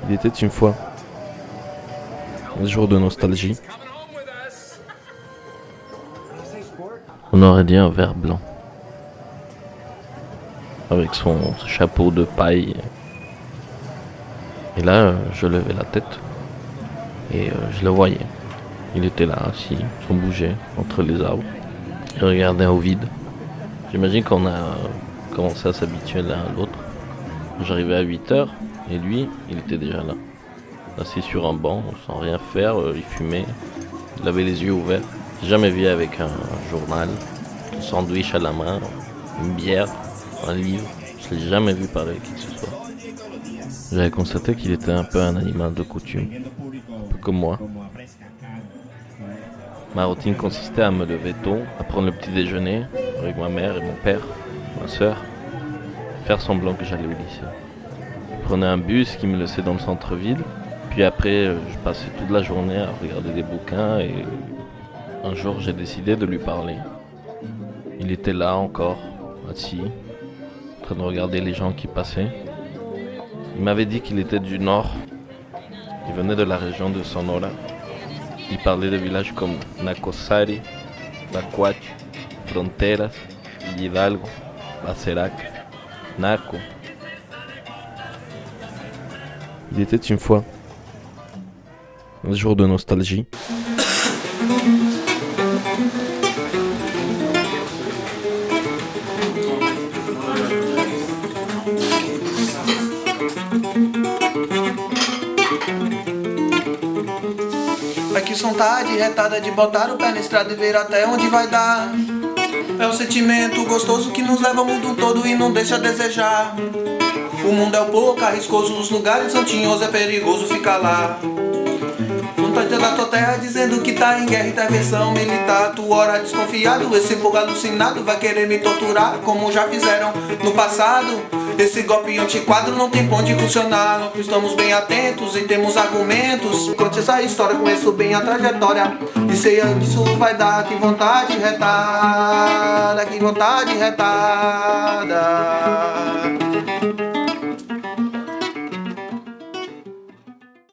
Il était une fois un jour de nostalgie. On aurait dit un ver blanc, avec son chapeau de paille. Et là, je levais la tête et je le voyais. Il était là, assis, sans bouger, entre les arbres. Il regardait au vide. J'imagine qu'on a commencé à s'habituer l'un à l'autre. J'arrivais à 8h et lui, il était déjà là. Assis sur un banc, sans rien faire, il fumait. Il avait les yeux ouverts. J'ai jamais vu avec un journal, un sandwich à la main, une bière, un livre. Je l'ai jamais vu parler qui que ce soit. J'avais constaté qu'il était un peu un animal de coutume, un peu comme moi. Ma routine consistait à me lever tôt, à prendre le petit déjeuner avec ma mère et mon père, ma soeur, faire semblant que j'allais au lycée. Je prenais un bus qui me laissait dans le centre-ville, puis après je passais toute la journée à regarder des bouquins et un jour j'ai décidé de lui parler. Il était là encore, assis, en train de regarder les gens qui passaient. Il m'avait dit qu'il était du nord, il venait de la région de Sonora. Il parlait de villages comme Nacosari, Bacuach, Fronteras, Hidalgo, Bacerac, Naco. Il était une fois un jour de nostalgie. É que vontade retada de botar o pé na estrada e ver até onde vai dar. É um sentimento gostoso que nos leva ao mundo todo e não deixa a desejar. O mundo é um pouco arriscoso, os lugares são tinhosos, é perigoso ficar lá. Vontade da tua terra dizendo que tá em guerra, intervenção militar. Tu ora desconfiado, esse povo alucinado vai querer me torturar, como já fizeram no passado. Esse golpe antiquado não tem ponto de funcionar. Nós estamos bem atentos e temos argumentos. Conte essa história, conheço bem a trajetória e sei onde isso vai dar. Que vontade retada, que vontade retada.